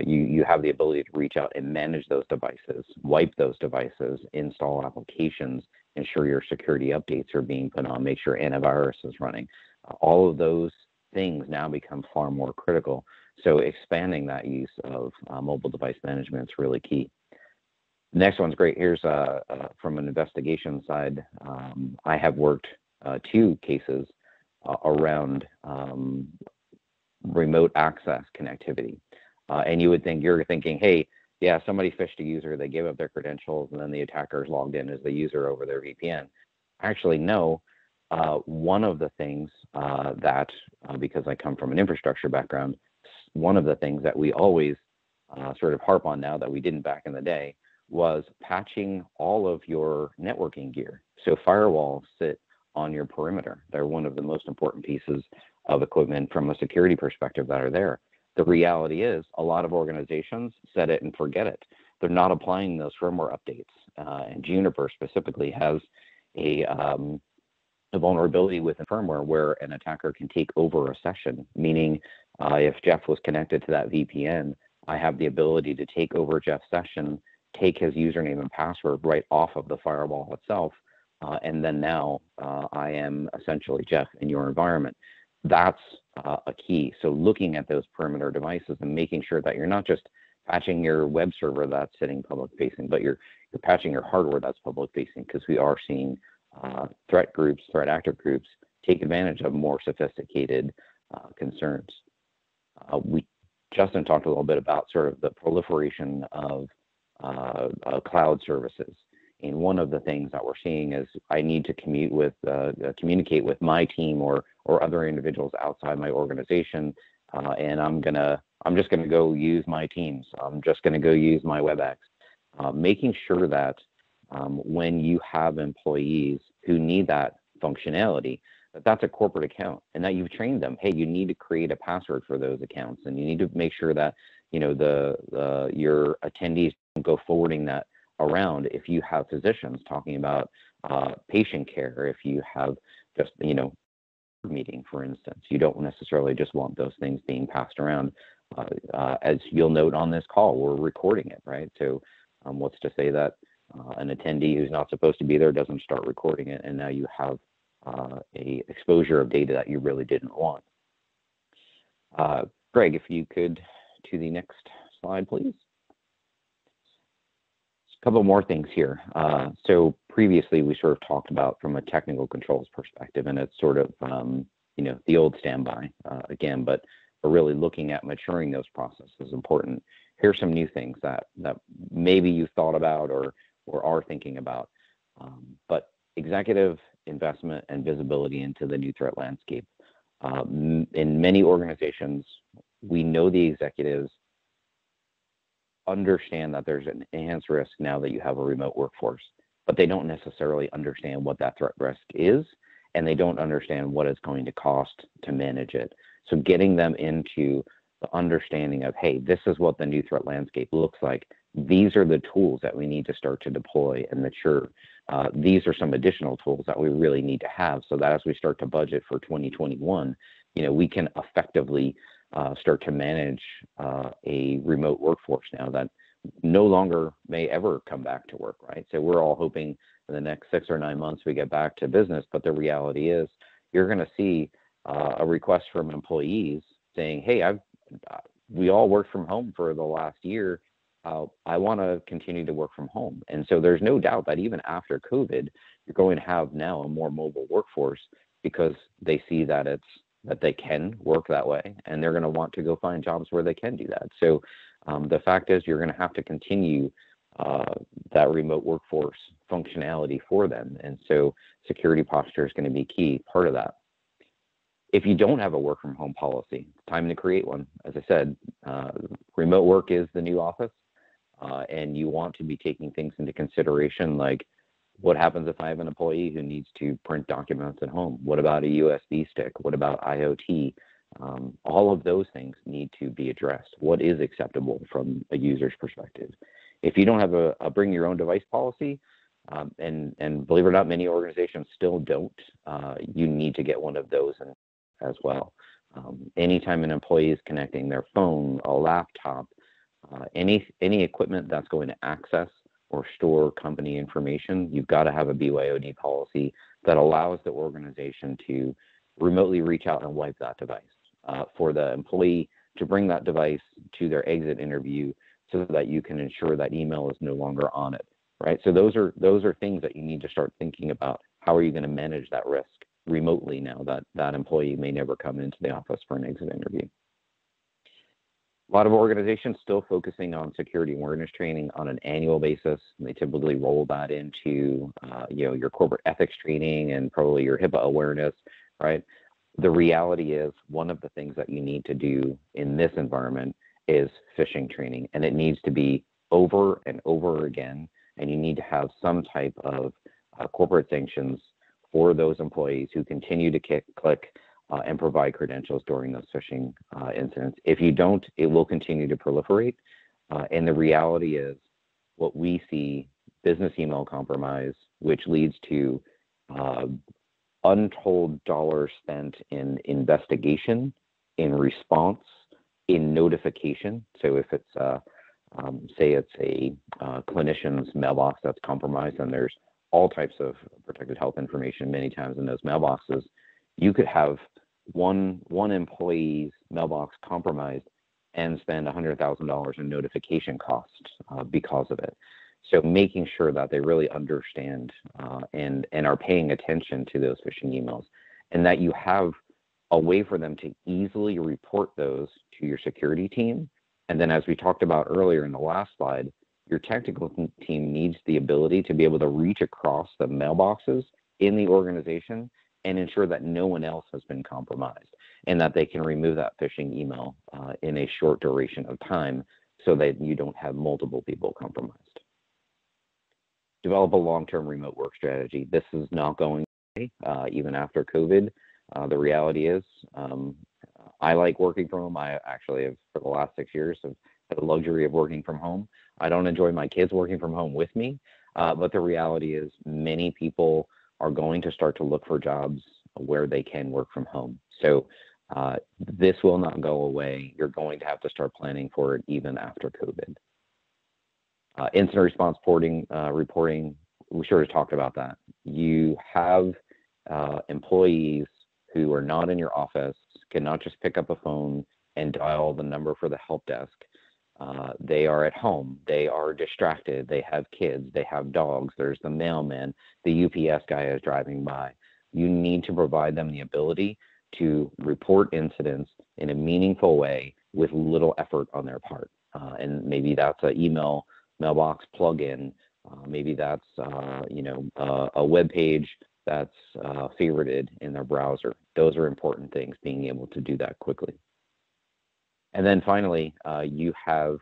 you have the ability to reach out and manage those devices, wipe those devices, install applications, ensure your security updates are being put on, make sure antivirus is running. All of those things now become far more critical. So expanding that use of mobile device management is really key. The next one's great. Here's from an investigation side. I have worked two cases around remote access connectivity. And you're thinking, hey, yeah, somebody phished a user, they gave up their credentials, and then the attackers logged in as the user over their VPN. Actually, no. One of the things that, because I come from an infrastructure background, one of the things that we always sort of harp on now that we didn't back in the day was patching all of your networking gear. So firewalls sit on your perimeter. They're one of the most important pieces of equipment from a security perspective that are there. The reality is a lot of organizations set it and forget it. They're not applying those firmware updates. And Juniper specifically has a vulnerability within firmware where an attacker can take over a session, meaning if Jeff was connected to that VPN, I have the ability to take over Jeff's session, take his username and password right off of the firewall itself, and then now I am essentially Jeff in your environment. That's a key. So looking at those perimeter devices and making sure that you're not just patching your web server that's sitting public facing, but you're patching your hardware that's public facing, because we are seeing threat groups, threat actor groups take advantage of more sophisticated concerns. Justin talked a little bit about sort of the proliferation of cloud services. And one of the things that we're seeing is I need to communicate with my team or other individuals outside my organization, and I'm just gonna go use my Teams. I'm just gonna go use my WebEx. Making sure that when you have employees who need that functionality, that's a corporate account, and that you've trained them. Hey, you need to create a password for those accounts, and you need to make sure that your attendees don't go forwarding that around. If you have physicians talking about patient care, if you have just meeting, for instance, you don't necessarily just want those things being passed around. As you'll note on this call, we're recording it, right? So what's to say that an attendee who's not supposed to be there doesn't start recording it, and now you have a exposure of data that you really didn't want. Greg, if you could to the next slide, please. A couple more things here. So previously we sort of talked about from a technical controls perspective, and it's sort of, the old standby again, but we're really looking at maturing those processes is important. Here's some new things that maybe you've thought about or are thinking about, but executive investment and visibility into the new threat landscape. In many organizations, we know the executives understand that there's an enhanced risk now that you have a remote workforce, but they don't necessarily understand what that threat risk is, and they don't understand what it's going to cost to manage it. So getting them into the understanding of, hey, this is what the new threat landscape looks like. These are the tools that we need to start to deploy and mature. These are some additional tools that we really need to have so that as we start to budget for 2021, we can effectively start to manage a remote workforce now that no longer may ever come back to work, right? So we're all hoping in the next 6 or 9 months we get back to business, but the reality is you're going to see a request from employees saying, hey, we all worked from home for the last year. I want to continue to work from home. And so there's no doubt that even after COVID, you're going to have now a more mobile workforce because they see that they can work that way, and they're going to want to go find jobs where they can do that. So the fact is you're going to have to continue that remote workforce functionality for them. And so security posture is going to be key part of that. If you don't have a work from home policy, it's time to create one. As I said, remote work is the new office, and you want to be taking things into consideration like what happens if I have an employee who needs to print documents at home? What about a USB stick? What about IoT? All of those things need to be addressed. What is acceptable from a user's perspective? If you don't have a bring your own device policy, and believe it or not, many organizations still don't, you need to get one of those as well. Anytime an employee is connecting their phone, a laptop, any equipment that's going to access or store company information, you've got to have a BYOD policy that allows the organization to remotely reach out and wipe that device. For the employee to bring that device to their exit interview so that you can ensure that email is no longer on it, right? So those are things that you need to start thinking about. How are you going to manage that risk remotely now that that employee may never come into the office for an exit interview? A lot of organizations still focusing on security awareness training on an annual basis. They typically roll that into your corporate ethics training and probably your HIPAA awareness, right? The reality is one of the things that you need to do in this environment is phishing training, and it needs to be over and over again, and you need to have some type of corporate sanctions for those employees who continue to click and provide credentials during those phishing incidents. If you don't, it will continue to proliferate. And the reality is what we see, business email compromise, which leads to untold dollars spent in investigation, in response, in notification. So if it's, say it's a clinician's mailbox that's compromised, and there's all types of protected health information many times in those mailboxes, you could have one employee's mailbox compromised and spend $100,000 in notification costs because of it. So making sure that they really understand and are paying attention to those phishing emails, and that you have a way for them to easily report those to your security team. And then, as we talked about earlier in the last slide, your technical team needs the ability to be able to reach across the mailboxes in the organization and ensure that no one else has been compromised, and that they can remove that phishing email in a short duration of time so that you don't have multiple people compromised. Develop a long-term remote work strategy. This is not going away, even after COVID. The reality is I like working from home. I actually have, for the last 6 years, have had the luxury of working from home. I don't enjoy my kids working from home with me, but the reality is many people are going to start to look for jobs where they can work from home. So this will not go away. You're going to have to start planning for it even after COVID. Incident response reporting, we sort of talked about that. You have employees who are not in your office, cannot just pick up a phone and dial the number for the help desk. They are at home, they are distracted, they have kids, they have dogs, there's the mailman, the UPS guy is driving by. You need to provide them the ability to report incidents in a meaningful way with little effort on their part. And maybe that's an email mailbox plugin. Maybe that's a web page that's favorited in their browser. Those are important things, being able to do that quickly. And then finally, you have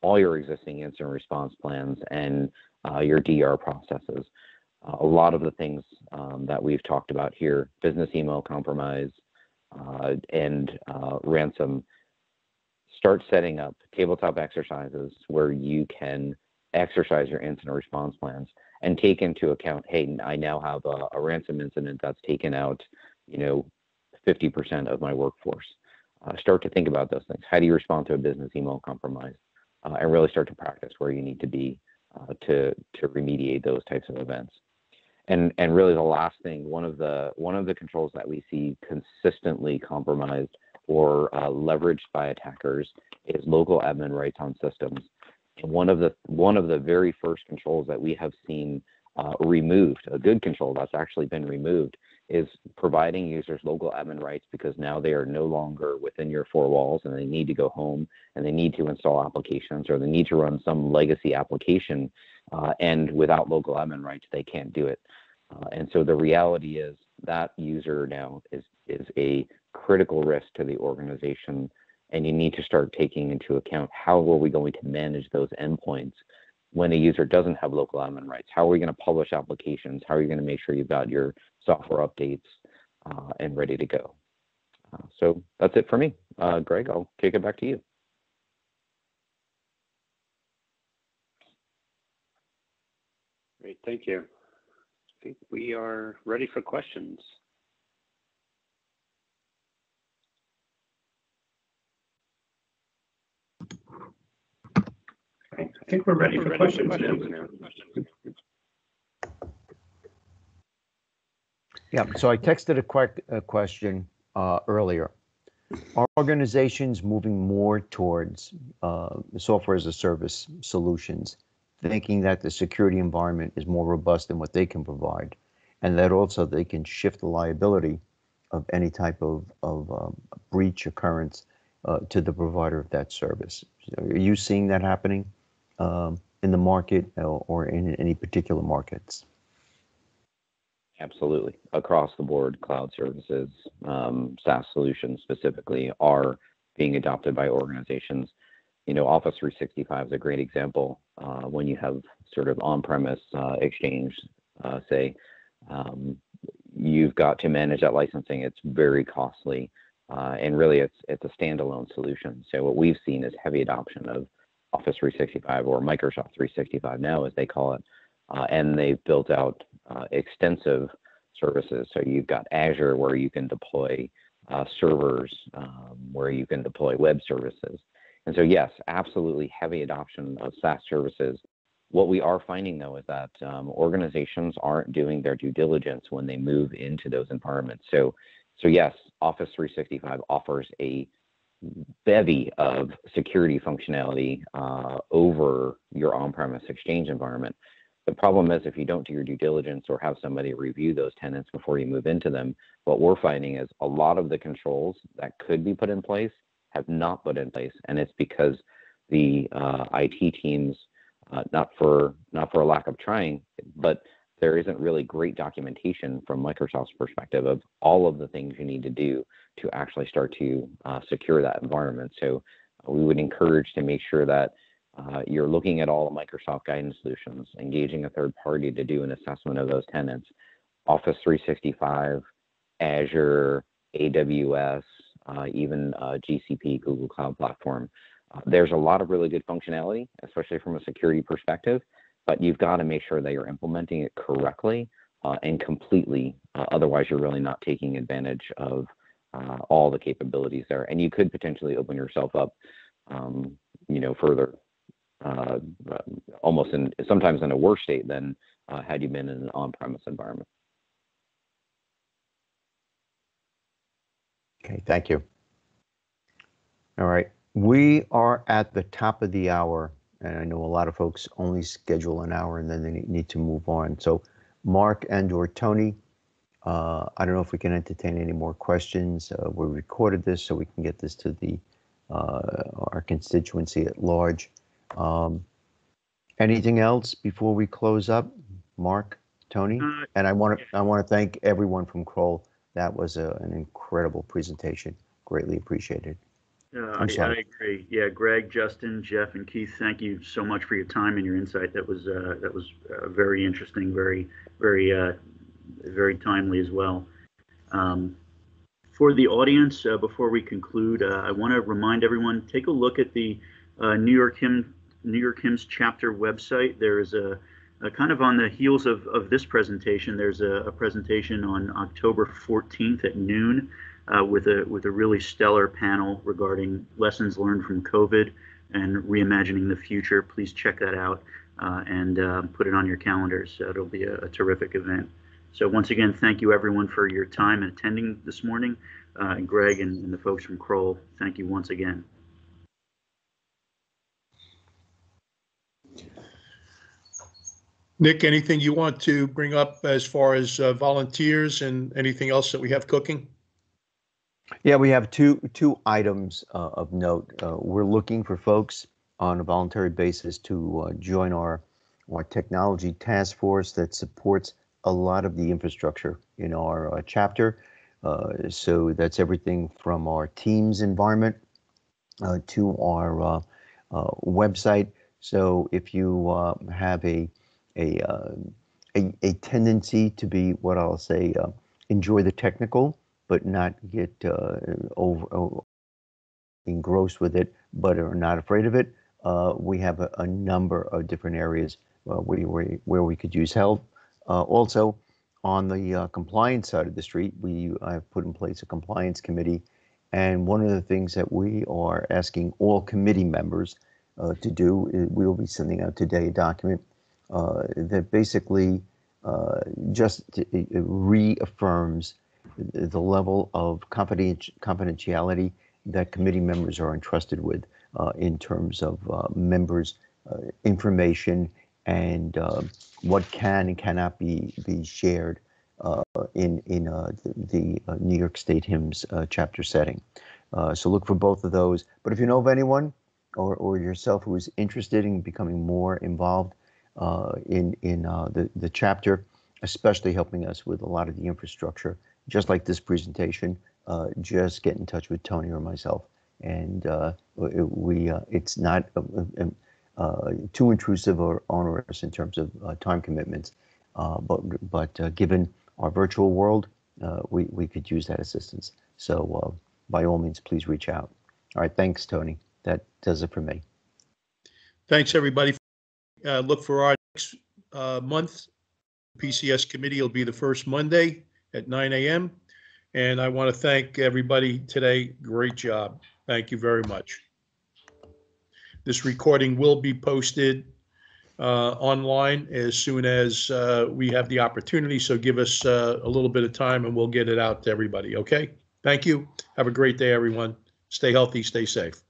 all your existing incident response plans and your DR processes. A lot of the things that we've talked about here, business email compromise and ransom, start setting up tabletop exercises where you can exercise your incident response plans and take into account, hey, I now have a ransom incident that's taken out, 50% of my workforce. Start to think about those things. How do you respond to a business email compromise? And really start to practice where you need to be to remediate those types of events. And really the last thing, one of the controls that we see consistently compromised or leveraged by attackers is local admin rights on systems. And one of the very first controls that we have seen removed, a good control that's actually been removed, is providing users local admin rights, because now they are no longer within your four walls and they need to go home and they need to install applications, or they need to run some legacy application, and without local admin rights they can't do it. And so the reality is that user now is a critical risk to the organization, and you need to start taking into account, how are we going to manage those endpoints when a user doesn't have local admin rights? How are we going to publish applications? How are you going to make sure you've got your software updates and ready to go? So that's it for me. Greg, I'll kick it back to you. Great, thank you. I think we are ready for questions. I think we're ready for questions now. Yeah, so I texted a question earlier. Are organizations moving more towards software as a service solutions, thinking that the security environment is more robust than what they can provide, and that also they can shift the liability of any type of breach occurrence to the provider of that service? Are you seeing that happening in the market or in any particular markets? Absolutely. Across the board, cloud services, SaaS solutions specifically, are being adopted by organizations. Office 365 is a great example. When you have sort of on-premise Exchange, say, you've got to manage that licensing. It's very costly, and really it's a standalone solution. So what we've seen is heavy adoption of Office 365, or Microsoft 365 now, as they call it, and they've built out extensive services. So you've got Azure, where you can deploy servers, where you can deploy web services. And so, yes, absolutely heavy adoption of SaaS services. What we are finding, though, is that organizations aren't doing their due diligence when they move into those environments. So yes, Office 365 offers a bevy of security functionality over your on-premise Exchange environment. The problem is, if you don't do your due diligence or have somebody review those tenants before you move into them, what we're finding is a lot of the controls that could be put in place have not put in place, and it's because the IT teams, not for a lack of trying, but there isn't really great documentation from Microsoft's perspective of all of the things you need to do to actually start to secure that environment. So we would encourage to make sure that you're looking at all the Microsoft guidance solutions, engaging a third party to do an assessment of those tenants. Office 365, Azure, AWS, even GCP, Google Cloud Platform. There's a lot of really good functionality, especially from a security perspective, but you've got to make sure that you're implementing it correctly and completely. Otherwise, you're really not taking advantage of all the capabilities there. And you could potentially open yourself up, further, almost sometimes in a worse state than had you been in an on-premise environment. Okay, thank you. All right. We are at the top of the hour, and I know a lot of folks only schedule an hour and then they need to move on. So Mark and or Tony, I don't know if we can entertain any more questions. We recorded this so we can get this to the our constituency at large. Anything else before we close up, Mark, Tony? And I want to thank everyone from Kroll. That was an incredible presentation. Greatly appreciated. I agree. Yeah, Greg, Justin, Jeff, and Keith, thank you so much for your time and your insight. That was very interesting, very timely as well. For the audience, before we conclude, I want to remind everyone, take a look at the New York HIMSS chapter website. There is a kind of on the heels of this presentation, there's a presentation on October 14th at noon with a really stellar panel regarding lessons learned from COVID and reimagining the future. Please check that out and put it on your calendars. It'll be a terrific event. So once again, thank you everyone for your time and attending this morning. And Greg and the folks from Kroll, thank you once again. Nick, anything you want to bring up as far as volunteers and anything else that we have cooking? Yeah, we have two items of note. We're looking for folks on a voluntary basis to join our technology task force that supports a lot of the infrastructure in our chapter. So that's everything from our Teams environment to our website. So if you have a tendency to be what I'll say, enjoy the technical, but not get over engrossed with it, but are not afraid of it. We have a number of different areas where we could use help. Also, on the compliance side of the street, I've put in place a compliance committee, and one of the things that we are asking all committee members to do is we will be sending out today a document that basically just reaffirms the level of confidentiality that committee members are entrusted with in terms of members' information and what can and cannot be shared in the New York State HIMSS chapter setting. So look for both of those. But if you know of anyone or yourself who is interested in becoming more involved in the chapter, especially helping us with a lot of the infrastructure, just like this presentation, just get in touch with Tony or myself. And it's not too intrusive or onerous in terms of time commitments, but given our virtual world, we could use that assistance. So by all means, please reach out. All right, thanks, Tony. That does it for me. Thanks, everybody. Look for our next month. PCS committee will be the first Monday at 9 a.m. And I want to thank everybody today. Great job. Thank you very much. This recording will be posted online as soon as we have the opportunity. So give us a little bit of time and we'll get it out to everybody. Okay. Thank you. Have a great day, everyone. Stay healthy, stay safe.